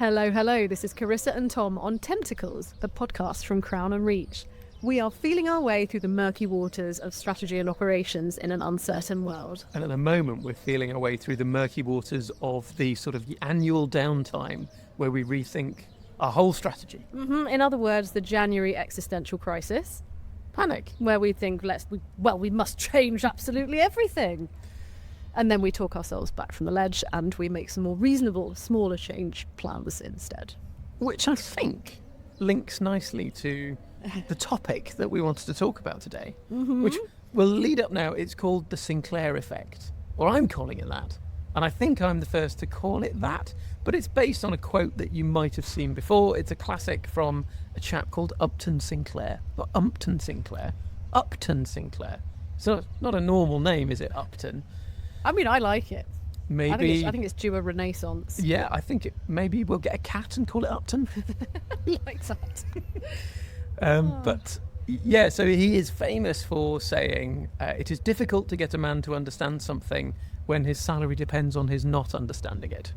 Hello, hello. This is Carissa and Tom on Tentacles, the podcast from Crown and Reach. We are feeling our way through the murky waters of strategy and operations in an uncertain world. And at the moment, we're feeling our way through the murky waters of the annual downtime where we rethink our whole strategy. In other words, the January existential crisis. Panic. Where we think, we must change absolutely everything. And then we talk ourselves back from the ledge and we make some more reasonable, smaller change plans instead. Which I think links nicely to the topic that we wanted to talk about today, which will lead up now. It's called the Sinclair Effect, or I'm calling it that. And I think I'm the first to call it that, but it's based on a quote that you might have seen before. It's a classic from a chap called Upton Sinclair. Not Upton Sinclair, Upton Sinclair. So not a normal name, is it, Upton? I mean, I like it. Maybe I think it's due a renaissance. Yeah, I think maybe we'll get a cat and call it Upton. Like that. But yeah, so he is famous for saying it is difficult to get a man to understand something when his salary depends on his not understanding it.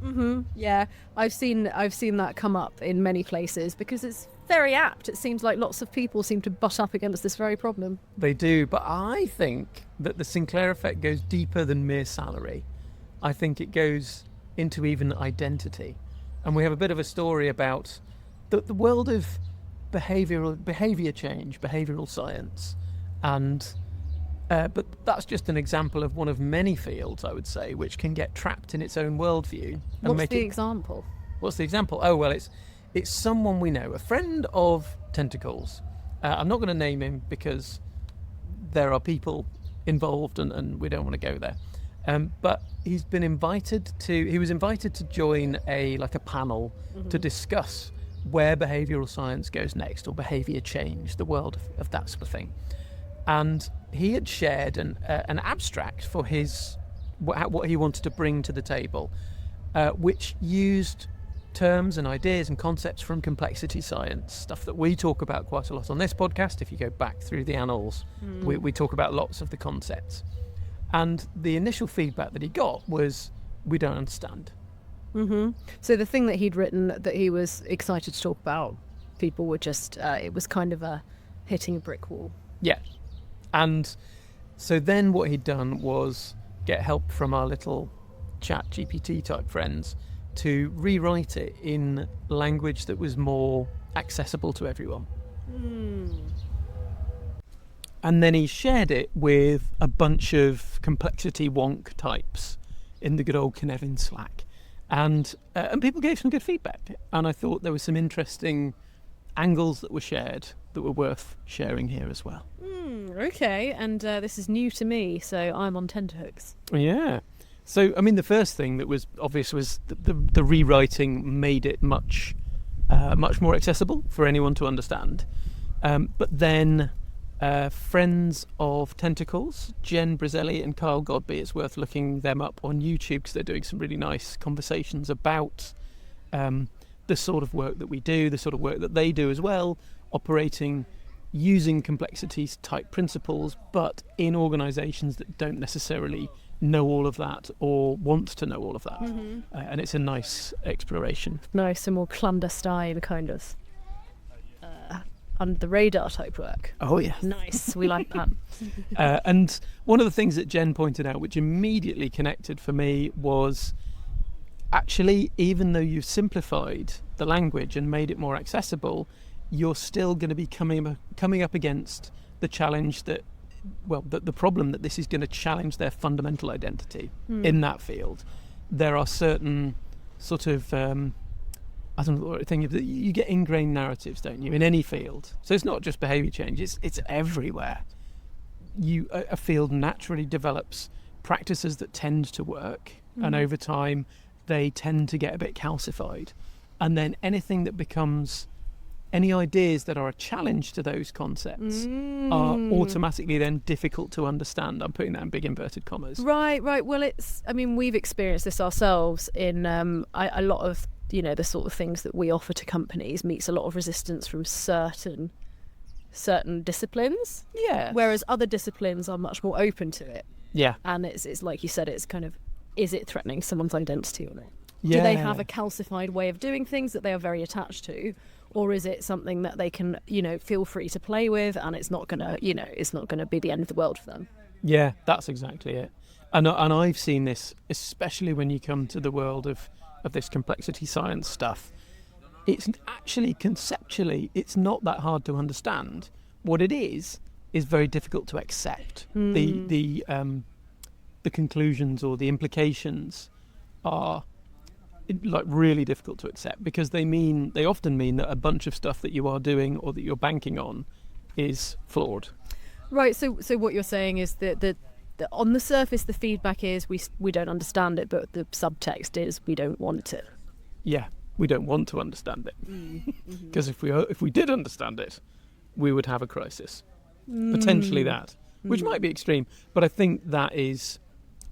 Yeah, I've seen that come up in many places because it's very apt. It seems like lots of people seem to butt up against this very problem. They do, but I think that the Sinclair Effect goes deeper than mere salary. I think it goes into even identity. And we have a bit of a story about the world of behaviour change, behavioural science. And but that's just an example of one of many fields, I would say, which can get trapped in its own worldview. And What's the example? What's the example? Oh, well, it's someone we know, a friend of Tentacles. I'm not going to name him because there are people involved and we don't want to go there. But he was invited to join a panel to discuss where behavioural science goes next, or behaviour change, the world of that sort of thing. And he had shared an abstract for what he wanted to bring to the table, which used terms and ideas and concepts from complexity science, stuff that we talk about quite a lot on this podcast. If you go back through the annals, we talk about lots of the concepts. And the initial feedback that he got was, we don't understand. So the thing that he'd written that he was excited to talk about, people were just, it was kind of a hitting a brick wall. Yeah. And so then what he'd done was get help from our little chat GPT type friends to rewrite it in language that was more accessible to everyone. And then he shared it with a bunch of complexity wonk types in the good old Cynefin Slack. And people gave some good feedback. And I thought there were some interesting angles that were shared that were worth sharing here as well. Okay, and this is new to me, so I'm on tenterhooks. Yeah. So, I mean, the first thing that was obvious was the rewriting made it much more accessible for anyone to understand. But then friends of Tentacles, Jen Brizelli and Carl Godby, it's worth looking them up on YouTube because they're doing some really nice conversations about the sort of work that we do, the sort of work that they do as well, operating using complexities type principles, but in organisations that don't necessarily know all of that or want to know all of that. And it's a nice exploration. Nice and more clandestine kind of under the radar type work. Oh yeah. Nice, we like that. And one of the things that Jen pointed out, which immediately connected for me, was actually, even though you've simplified the language and made it more accessible, you're still going to be coming up against the challenge that, the problem that this is going to challenge their fundamental identity in that field. There are certain sort of, I don't know what I think, you get ingrained narratives, don't you, in any field. So it's not just behaviour change, it's everywhere. A field naturally develops practices that tend to work, and over time they tend to get a bit calcified. And then anything that becomes, any ideas that are a challenge to those concepts are automatically then difficult to understand. I'm putting that in big inverted commas. Right. Well, we've experienced this ourselves in a lot of, the sort of things that we offer to companies meets a lot of resistance from certain disciplines. Yeah. Whereas other disciplines are much more open to it. Yeah. And it's like you said, it's kind of, is it threatening someone's identity or not? Do they have a calcified way of doing things that they are very attached to? Or is it something that they can, feel free to play with, and it's not going to be the end of the world for them? Yeah, that's exactly it. And I've seen this, especially when you come to the world of this complexity science stuff. It's actually, conceptually, it's not that hard to understand. What it is very difficult to accept. The conclusions or the implications are like really difficult to accept, because they often mean that a bunch of stuff that you are doing or that you're banking on is flawed. Right. So what you're saying is that on the surface the feedback is we don't understand it, but the subtext is we don't want it. Yeah, we don't want to understand it, because if we did understand it, we would have a crisis. Potentially that, which might be extreme, but I think that's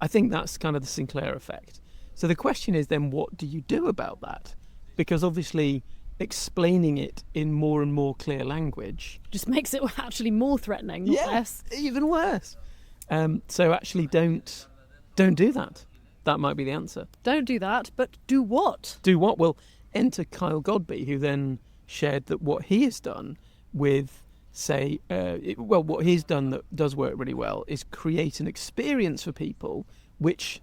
kind of the Sinclair effect. So the question is then, what do you do about that? Because obviously explaining it in more and more clear language just makes it actually more threatening, not less. Even worse. So actually don't do that. That might be the answer. Don't do that, but do what? Do what? Well, enter Kyle Godby, who then shared that what he has done with, what he's done that does work really well is create an experience for people which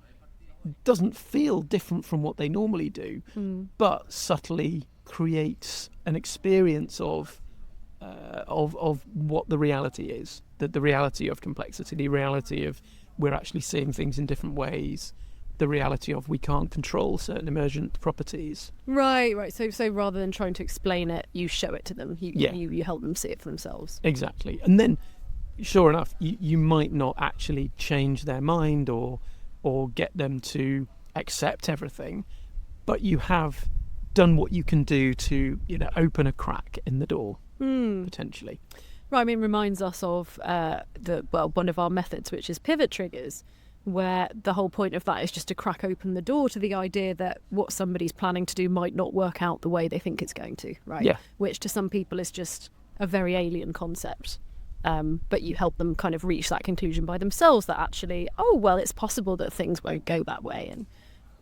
doesn't feel different from what they normally do, but subtly creates an experience of what the reality is, that the reality of complexity, the reality of we're actually seeing things in different ways, the reality of we can't control certain emergent properties. Right. So rather than trying to explain it, you show it to them. You help them see it for themselves. Exactly. And then, sure enough, you might not actually change their mind or get them to accept everything, but you have done what you can do to open a crack in the door, potentially. Right. I mean, it reminds us of one of our methods, which is pivot triggers, where the whole point of that is just to crack open the door to the idea that what somebody's planning to do might not work out the way they think it's going to, right? Yeah. Which to some people is just a very alien concept. But you help them kind of reach that conclusion by themselves, that actually, it's possible that things won't go that way,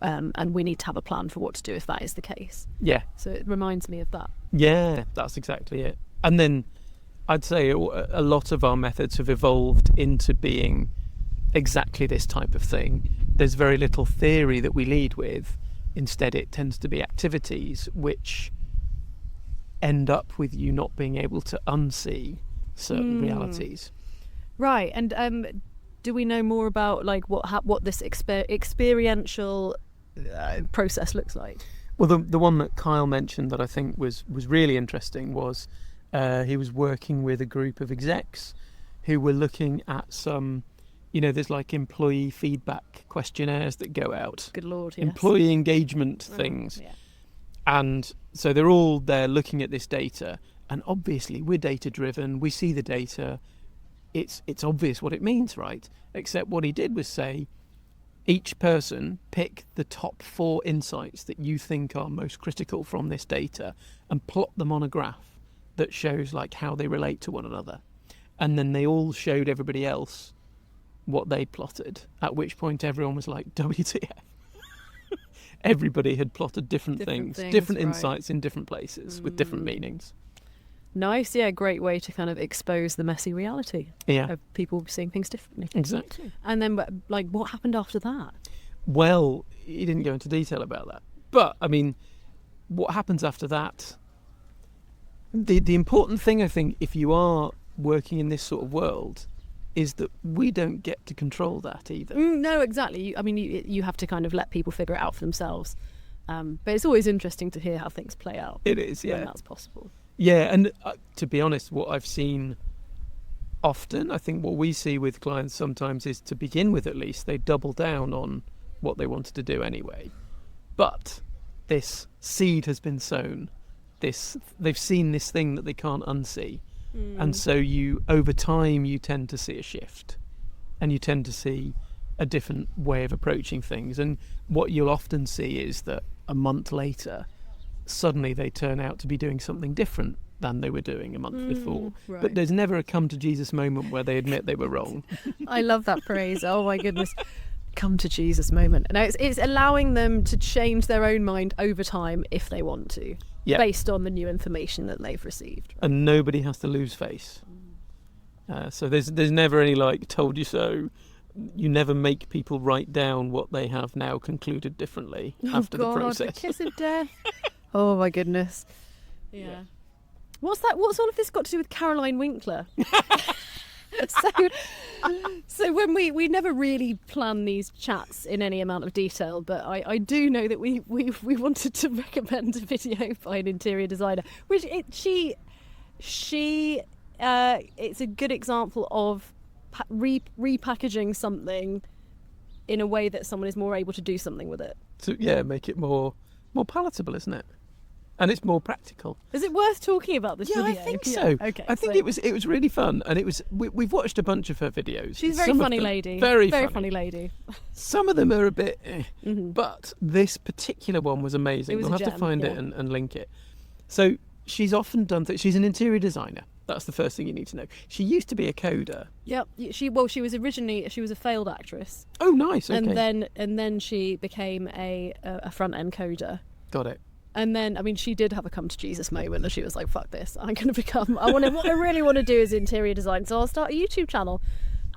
and we need to have a plan for what to do if that is the case. Yeah. So it reminds me of that. Yeah, that's exactly it. And then I'd say a lot of our methods have evolved into being exactly this type of thing. There's very little theory that we lead with. Instead, it tends to be activities which end up with you not being able to unsee certain realities. Right. And do we know more about what this experiential process looks like? Well, the one that Kyle mentioned that I think was really interesting was he was working with a group of execs who were looking at some, there's like employee feedback questionnaires that go out. Good Lord, yes. Employee engagement things. Yeah. And so they're all there looking at this data, and obviously we're data driven, we see the data, it's obvious what it means, right? Except what he did was say, each person pick the top 4 insights that you think are most critical from this data and plot them on a graph that shows how they relate to one another. And then they all showed everybody else what they plotted, at which point everyone was like, WTF. Everybody had plotted different things, different insights in different places with different meanings. Nice, yeah, great way to kind of expose the messy reality of people seeing things differently. Exactly. And then, what happened after that? Well, he didn't go into detail about that. But, I mean, what happens after that? The important thing, I think, if you are working in this sort of world, is that we don't get to control that either. No, exactly. You have to kind of let people figure it out for themselves. But it's always interesting to hear how things play out. It is, yeah. When that's possible. Yeah, and to be honest, what I've seen often, I think what we see with clients sometimes is, to begin with at least, they double down on what they wanted to do anyway. But this seed has been sown. They've seen this thing that they can't unsee. And so over time, you tend to see a shift, and you tend to see a different way of approaching things. And what you'll often see is that a month later, suddenly they turn out to be doing something different than they were doing a month before. Right. But there's never a come to Jesus moment where they admit they were wrong. I love that phrase. Oh my goodness. come to Jesus moment. No, it's allowing them to change their own mind over time if they want to, based on the new information that they've received. Right? And nobody has to lose face. So there's never any like told you so. You never make people write down what they have now concluded differently after the process. The kiss of death. Oh my goodness. Yeah. What's all of this got to do with Caroline Winkler? So when we never really plan these chats in any amount of detail, but I do know that we wanted to recommend a video by an interior designer, which it's a good example of repackaging something in a way that someone is more able to do something with it. So make it more palatable, isn't it? And it's more practical. Is it worth talking about this video? I think so. Okay. I think it was really fun, and we've watched a bunch of her videos. She's a very funny lady. Very funny lady. Some of them are a bit, Mm-hmm. but this particular one was amazing. We'll have to find it and link it. So she's often done things. She's an interior designer. That's the first thing you need to know. She used to be a coder. Yep. She was a failed actress. Oh, nice. Okay. And then she became a front end coder. Got it. And then, I mean, she did have a come to Jesus moment, and she was like, "Fuck this! I'm going to become. What I really want to do is interior design. So I'll start a YouTube channel."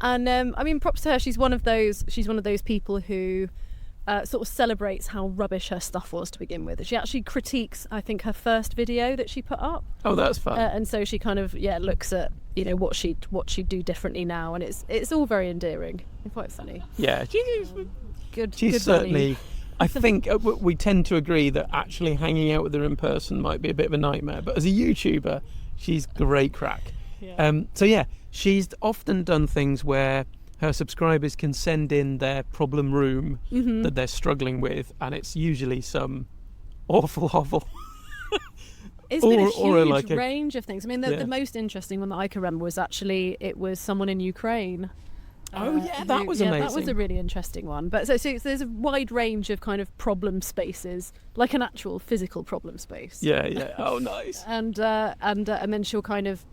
And I mean, props to her. She's one of those people who sort of celebrates how rubbish her stuff was to begin with. She actually critiques, I think, her first video that she put up. Oh, that's fun. And so she kind of looks at what she'd do differently now, and it's all very endearing and quite funny. Yeah, she's good. Certainly. I think we tend to agree that actually hanging out with her in person might be a bit of a nightmare, but as a YouTuber, she's great crack. Yeah. She's often done things where her subscribers can send in their problem room that they're struggling with, and it's usually some awful hovel. It's been a huge range of things. I mean, the most interesting one that I can remember was actually, it was someone in Ukraine. That was amazing. That was a really interesting one. But so there's a wide range of kind of problem spaces, like an actual physical problem space. Yeah. Oh, nice. and then she'll kind of,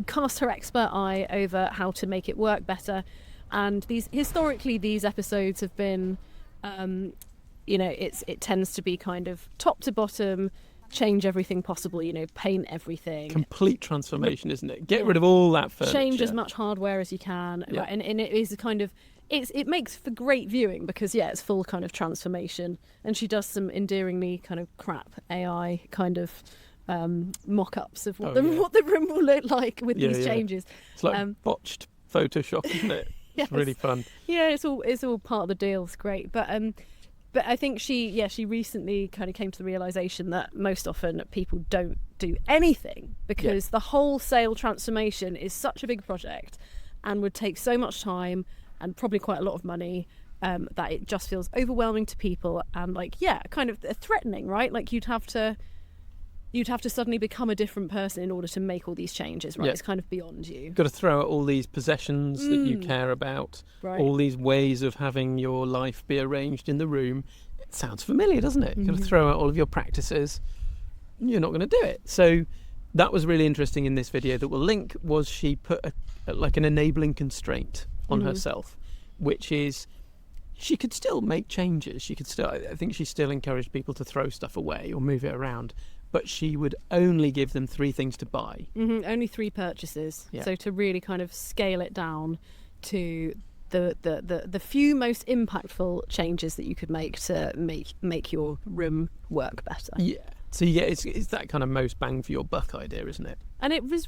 cast her expert eye over how to make it work better. And these episodes have been, it tends to be kind of top to bottom. Change everything possible, paint everything. Complete transformation, isn't it? Get rid of all that furniture. Change as much hardware as you can. Yeah. Right? And it is a kind of, it makes for great viewing because, it's full kind of transformation. And she does some endearingly kind of crap AI kind of mock-ups of what the room will look like with these changes. It's like botched Photoshop, isn't it? Yes. It's really fun. Yeah, it's all part of the deal. It's great. But I think she recently kind of came to the realisation that most often people don't do anything because the wholesale transformation is such a big project and would take so much time and probably quite a lot of money that it just feels overwhelming to people and kind of threatening, right? Like you'd have to suddenly become a different person in order to make all these changes, right? It's kind of beyond you. Got to throw out all these possessions that you care about, all these ways of having your life be arranged in the room. It sounds familiar, doesn't it? You've got to throw out all of your practices. You're not going to do it. So that was really interesting in this video that we'll link. Was she put an enabling constraint on herself, which is she could still make changes. She could still, I think she still encouraged people to throw stuff away or move it around. But she would only give them 3 things to buy. Only 3 purchases. Yeah. So to really kind of scale it down to the few most impactful changes that you could make to make your room work better. Yeah. So it's that kind of most bang for your buck idea, isn't it? And it was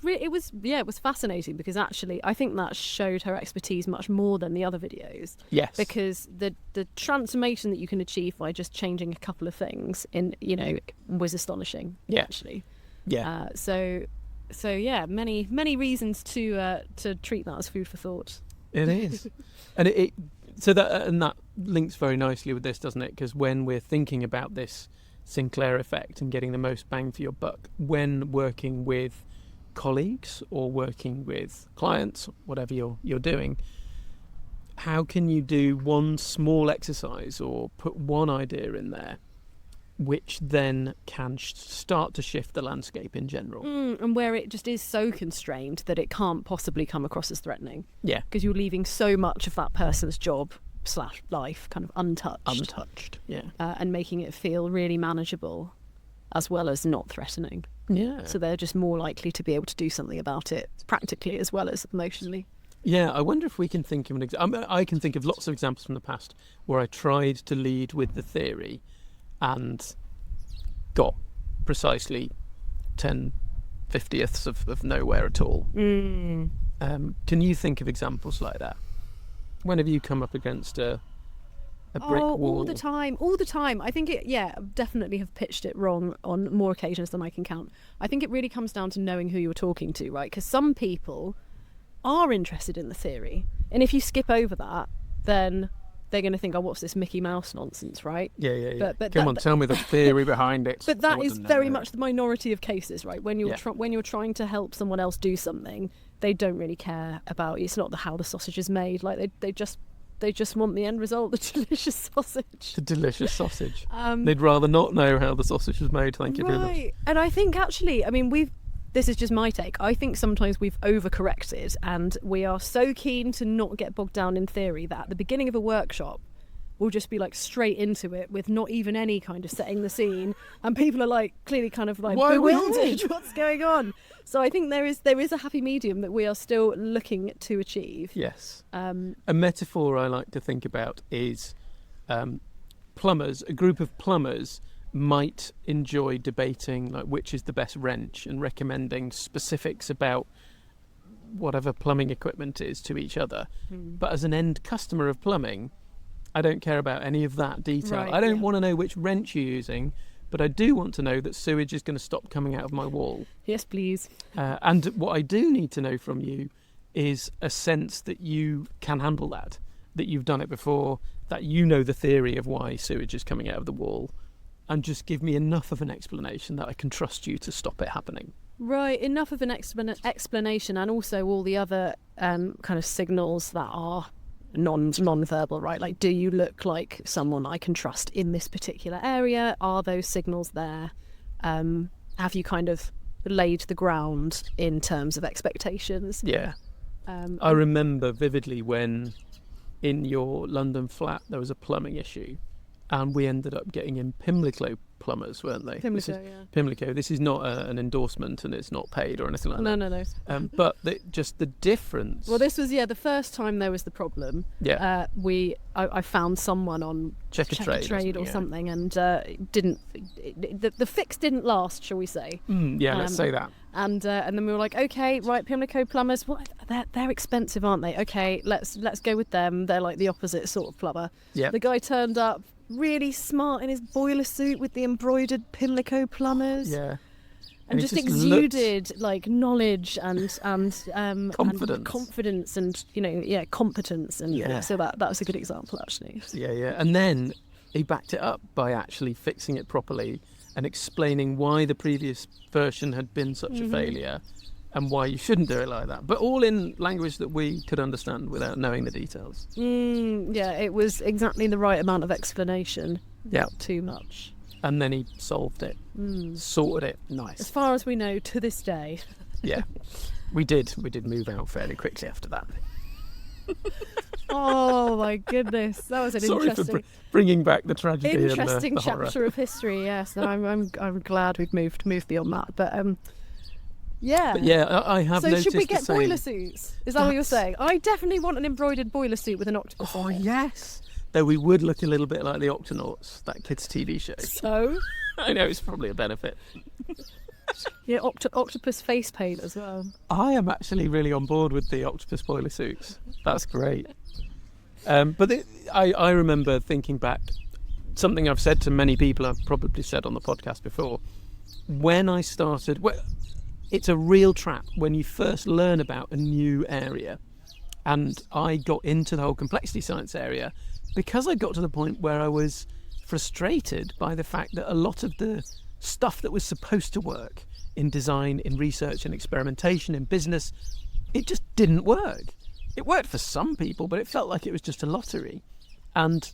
fascinating because actually I think that showed her expertise much more than the other videos. Yes. Because the transformation that you can achieve by just changing a couple of things was astonishing. Yeah. Actually. Yeah. So many reasons to treat that as food for thought. It is. And that links very nicely with this, doesn't it? Because when we're thinking about this Sinclair effect and getting the most bang for your buck when working with colleagues or working with clients, whatever you're doing, how can you do one small exercise or put one idea in there which then can start to shift the landscape in general. And where it just is so constrained that it can't possibly come across as threatening. Yeah. Because you're leaving so much of that person's job / life kind of untouched. Yeah. And making it feel really manageable as well as not threatening. Yeah. So they're just more likely to be able to do something about it practically as well as emotionally. Yeah, I wonder if we can think of an example. I can think of lots of examples from the past where I tried to lead with the theory and got precisely 10/50ths of nowhere at all. Can you think of examples like that? When have you come up against a brick wall? All the time. I think definitely have pitched it wrong on more occasions than I can count. I think it really comes down to knowing who you're talking to, right? Because some people are interested in the theory, and if you skip over that, then they're going to think, oh, what's this Mickey Mouse nonsense, right? Yeah. But Come on, tell me the theory behind it. But that is very much the minority of cases, right? When you're when you're trying to help someone else do something, they don't really care about it's not how the sausage is made. Like they just want the end result, the delicious sausage. The delicious sausage. They'd rather not know how the sausage was made. Thank you very much. Right, and I think actually, I mean, this is just my take. I think sometimes we've overcorrected, and we are so keen to not get bogged down in theory that at the beginning of a workshop, we'll just be like straight into it with not even any kind of setting the scene, and people are like clearly kind of like bewildered. What's going on? So I think there is a happy medium that we are still looking to achieve. Yes. A metaphor I like to think about is plumbers. A group of plumbers might enjoy debating like which is the best wrench and recommending specifics about whatever plumbing equipment is to each other. But as an end customer of plumbing, I don't care about any of that detail. Right, I don't want to know which wrench you're using, but I do want to know that sewage is going to stop coming out of my wall. Yes, please. And what I do need to know from you is a sense that you can handle that you've done it before, that you know the theory of why sewage is coming out of the wall, and just give me enough of an explanation that I can trust you to stop it happening. Right, enough of an explanation, and also all the other kind of signals that are non-verbal, right? Like, do you look like someone I can trust in this particular area? Are those signals there? Have you kind of laid the ground in terms of expectations? Yeah. I remember vividly when in your London flat there was a plumbing issue, and we ended up getting in Pimlico plumbers, weren't they? Pimlico. Pimlico. This is not an endorsement, and it's not paid or anything like that. No. But just the difference. Well, this was the first time there was the problem. Yeah. I found someone on Checkatrade or something, and the fix didn't last, shall we say? Let's say that. And then we were like, okay, right, Pimlico plumbers. Well, they're expensive, aren't they? Okay, let's go with them. They're like the opposite sort of plumber. Yeah. The guy turned up really smart in his boiler suit with the embroidered Pimlico plumbers. Yeah. And just exuded like knowledge and confidence and competence, and so that was a good example actually. Yeah. And then he backed it up by actually fixing it properly and explaining why the previous version had been such a failure and why you shouldn't do it like that, but all in language that we could understand without knowing the details. It was exactly the right amount of explanation. Yeah. Not too much. And then he solved it, sorted it. Nice. As far as we know to this day. Yeah. We did move out fairly quickly after that. Oh my goodness, that was an interesting. Sorry for bringing back the tragedy. Interesting and the chapter of history. Yes, no, I'm glad we've moved beyond that. But yeah. But yeah, I have. So noticed should we get the same. boiler suits? Is that what you're saying? I definitely want an embroidered boiler suit with an octopus. Oh on it. yes. Though we would look a little bit like the Octonauts, that kids' TV show. So I know it's probably a benefit. Yeah, octopus face paint as well. I am actually really on board with the octopus boiler suits. That's great. But I remember thinking back, something I've said to many people, I've probably said on the podcast before. When I started, it's a real trap when you first learn about a new area. And I got into the whole complexity science area because I got to the point where I was frustrated by the fact that a lot of the stuff that was supposed to work in design, in research and experimentation, in business, it just didn't work. It worked for some people, but it felt like it was just a lottery. And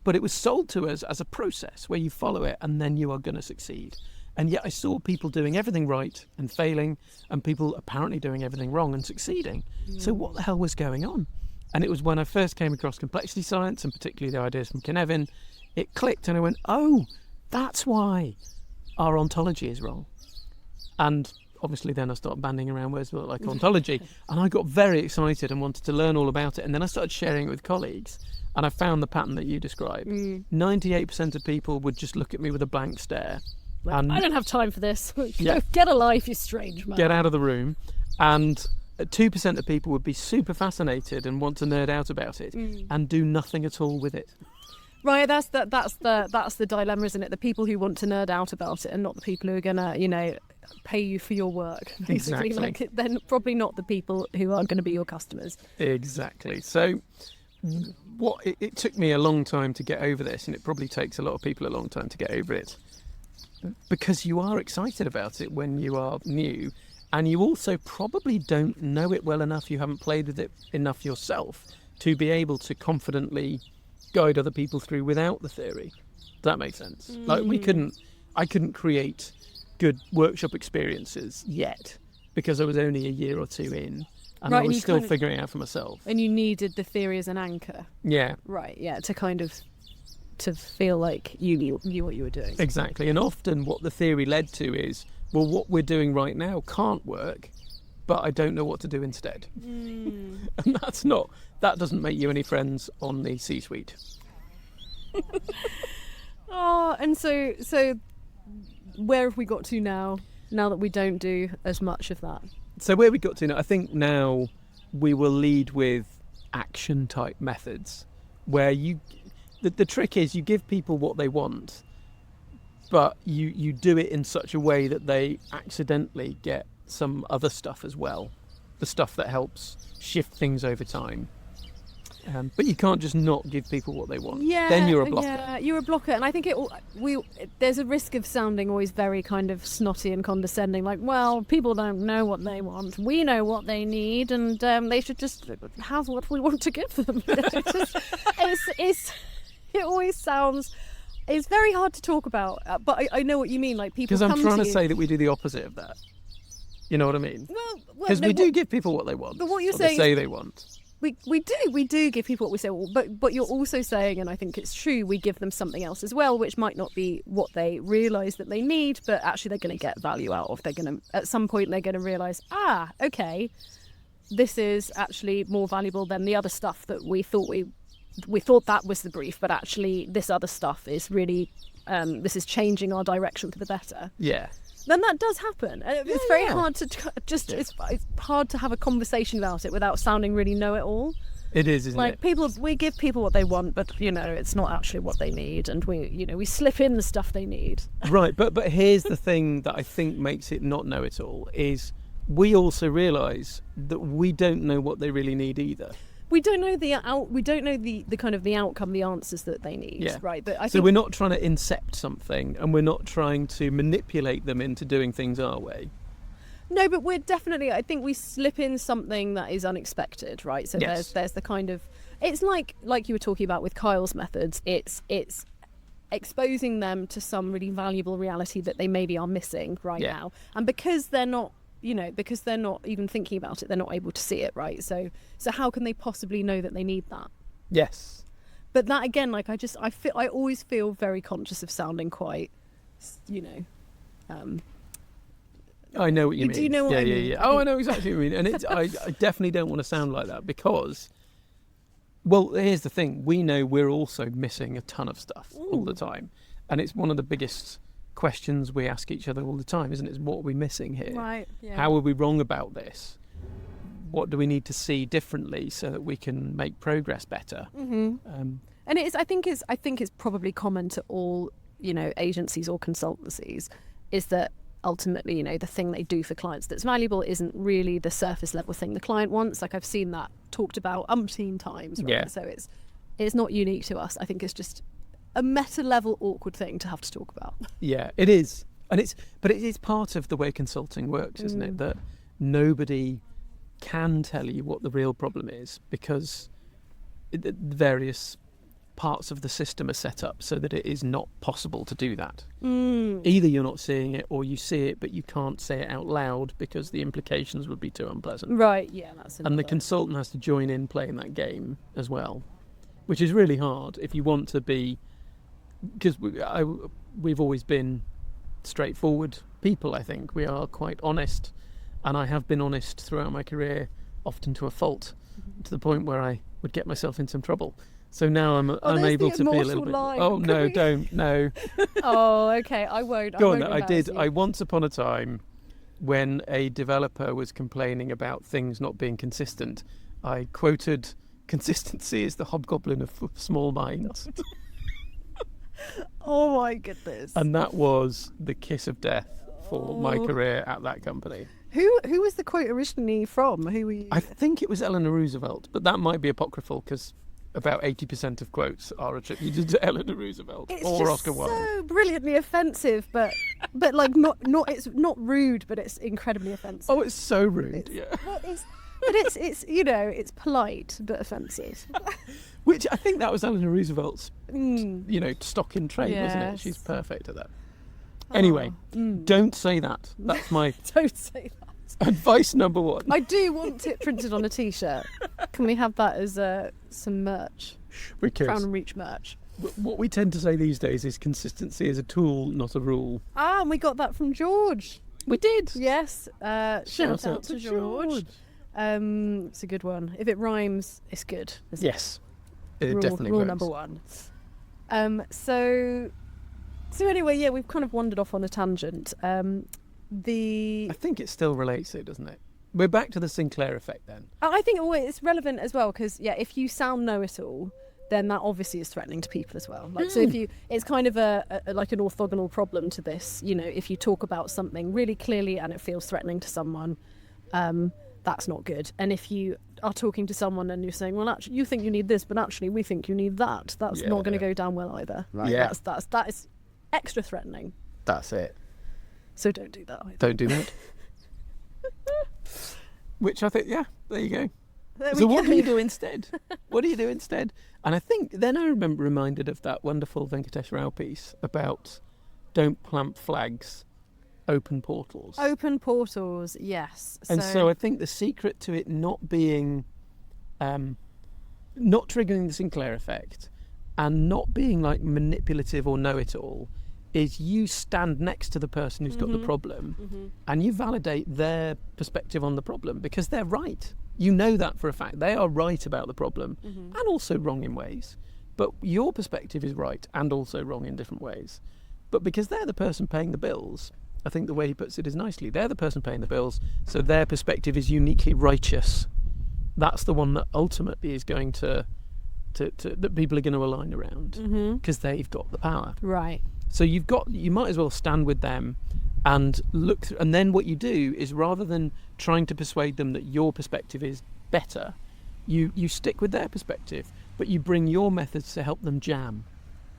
but it was sold to us as a process where you follow it and then you are going to succeed. And yet I saw people doing everything right and failing, and people apparently doing everything wrong and succeeding. So what the hell was going on? And it was when I first came across complexity science, and particularly the ideas from Cynefin, it clicked, and I went, oh, that's why our ontology is wrong. And obviously then I started banding around words like ontology, and I got very excited and wanted to learn all about it. And then I started sharing it with colleagues, and I found the pattern that you described. 98% of people would just look at me with a blank stare. Like, And I don't have time for this. Yeah. Get a life, you strange man. get out of the room. And 2% of people would be super fascinated and want to nerd out about it and do nothing at all with it. Right, that's the dilemma, isn't it? The people who want to nerd out about it and not the people who are gonna, pay you for your work. Basically, Exactly. they're probably not the people who are going to be your customers. Exactly. So it took me a long time to get over this, and it probably takes a lot of people a long time to get over it, because you are excited about it when you are new, and you also probably don't know it well enough, you haven't played with it enough yourself to be able to confidently guide other people through without the theory. Does that make sense? Like I couldn't create good workshop experiences yet because I was only a year or two in, and Right, I and was you still kind of- figuring it out for myself. And you needed the theory as an anchor. Yeah, Right, yeah, to feel like you knew what you were doing. exactly. And often what the theory led to is, well, what we're doing right now can't work, but I don't know what to do instead. And that doesn't make you any friends on the C-suite. Oh, and so where have we got to now that we don't do as much of that? So where we got to now, I think now we will lead with action type methods where the trick is you give people what they want, but you do it in such a way that they accidentally get some other stuff as well, the stuff that helps shift things over time. But you can't just not give people what they want. Yeah, Then you're a blocker. Yeah, you're a blocker, and I think there's a risk of sounding always very kind of snotty and condescending. Like, well, people don't know what they want. We know what they need, and they should just have what we want to give them. It always sounds. It's very hard to talk about, but I know what you mean. Like people Because I'm come trying to you. say that we do the opposite of that. You know what I mean? Well, Because no, we do give people what they want. but what you're or saying they say they want. We do give people what we say, but you're also saying, and I think it's true, we give them something else as well, which might not be what they realise that they need, but actually they're going to get value out of. They're going to, at some point, they're going to realise, okay, this is actually more valuable than the other stuff that we thought that was the brief, but actually this other stuff is really, this is changing our direction for the better. Yeah. Then that does happen. It's very hard to it's hard to have a conversation about it without sounding really know-it-all. It is, isn't it? We give people what they want, but it's not actually what they need, and we slip in the stuff they need. Right, but here's the thing that I think makes it not know-it-all is we also realise that we don't know what they really need either. We don't know the kind of the outcome, the answers that they need. Yeah. Right. But So we're not trying to incept something, and we're not trying to manipulate them into doing things our way. No, but we're definitely. I think we slip in something that is unexpected, right? So Yes. there's the kind of. It's like you were talking about with Kyle's methods. It's exposing them to some really valuable reality that they maybe are missing right now, and because they're not. Because they're not even thinking about it, they're not able to see it, right? So how can they possibly know that they need that? Yes. But that again, I always feel very conscious of sounding quite, I know what you mean. Do you know what I mean? Yeah. Oh, I know exactly what you mean. And I definitely don't want to sound like that because, well, here's the thing. We know we're also missing a ton of stuff all the time. And it's one of the biggest questions we ask each other all the time, isn't it? Is what are we missing here? Right. Yeah. How are we wrong about this? What do we need to see differently so that we can make progress better? Mm-hmm. And I think it's probably common to all agencies or consultancies is that ultimately the thing they do for clients that's valuable isn't really the surface level thing the client wants. Like I've seen that talked about umpteen times. Right? Yeah. So it's not unique to us. I think it's just a meta level awkward thing to have to talk about. Yeah, it is. And it is part of the way consulting works, isn't it? That nobody can tell you what the real problem is because the various parts of the system are set up so that it is not possible to do that. Either you're not seeing it, or you see it but you can't say it out loud because the implications would be too unpleasant. Right, yeah, that's another. And the consultant has to join in playing that game as well, which is really hard if you want to be, because we've always been straightforward people. I think we are quite honest, and I have been honest throughout my career, often to a fault, to the point where I would get myself in some trouble. So now I'm able to be a little bit. Line. Oh no, don't no. Oh, okay, I won't. Go I on. won't I did. embarrass you. I once upon a time, when a developer was complaining about things not being consistent, I quoted, "Consistency is the hobgoblin of small minds," Oh my goodness. and that was the kiss of death for my career at that company. Who was the quote originally from? Who were you? I think it was Eleanor Roosevelt, but that might be apocryphal because about 80% of quotes are attributed to Eleanor Roosevelt It's or just Oscar Wilde. so brilliantly offensive, but like not it's not rude, but it's incredibly offensive. Oh, it's so rude. Yeah. But it's it's polite but offensive. Which I think that was Eleanor Roosevelt's stock in trade, wasn't it? Yes. She's perfect at that. Anyway, don't say that. That's my Don't say that. advice number one. I do want it printed on a T-shirt. Can we have that as some merch? Because Crown and Reach merch. what we tend to say these days is consistency is a tool, not a rule. Ah, and we got that from George. We did. Yes. Shout out to George. George. It's a good one. If it rhymes, it's good. isn't it? Yes, it Rule, definitely rule works. number one. So anyway, yeah, we've kind of wandered off on a tangent. I think it still relates to it, doesn't it? We're back to the Sinclair Effect then. I think it's relevant as well because if you sound know-it-all, then that obviously is threatening to people as well. Like, so if it's kind of a like an orthogonal problem to this. If you talk about something really clearly and it feels threatening to someone, that's not good. And if you are talking to someone and you're saying, well, actually, you think you need this, but actually we think you need that, that's not going to go down well either. Right? Yeah. That is extra threatening. That's it. So don't do that either. Don't do that. Which I think, there you go. There So we what go. do you do instead? What do you do instead? And I think then I remember reminded of that wonderful Venkatesh Rao piece about don't plant flags, open portals. Open portals, yes. And so I think the secret to it not being, not triggering the Sinclair effect and not being like manipulative or know-it-all is you stand next to the person who's got the problem and you validate their perspective on the problem because they're right. You know that for a fact. They are right about the problem and also wrong in ways. But your perspective is right and also wrong in different ways. But because they're the person paying the bills, I think the way he puts it is nicely. They're the person paying the bills, so their perspective is uniquely righteous. That's the one that ultimately is going to that people are going to align around because they've got the power. Right. So you might as well stand with them and look through, and then what you do is rather than trying to persuade them that your perspective is better, you stick with their perspective, but you bring your methods to help them jam,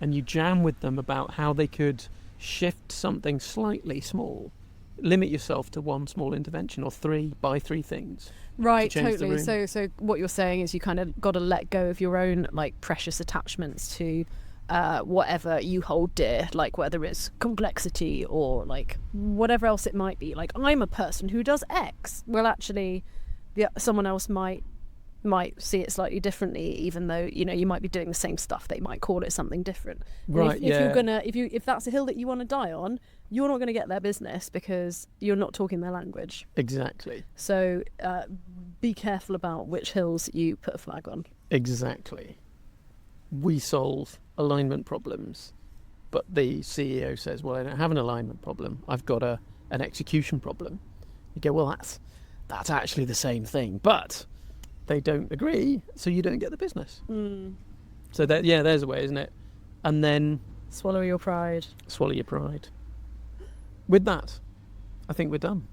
and you jam with them about how they could shift something slightly small. Limit yourself to one small intervention or buy three things. Right, to change the totally. room. So what you're saying is you kind of got to let go of your own like precious attachments to whatever you hold dear, like whether it's complexity or like whatever else it might be. Like I'm a person who does X. Well, actually, someone else might see it slightly differently, even though you might be doing the same stuff. They might call it something different. Right. If that's a hill that you want to die on, you're not going to get their business because you're not talking their language. Exactly. So be careful about which hills you put a flag on. Exactly. We solve alignment problems, but the CEO says, well, I don't have an alignment problem. I've got an execution problem. You go, well, that's actually the same thing, but they don't agree, so you don't get the business. So there's a way, isn't it? And then Swallow your pride. swallow your pride. With that, I think we're done.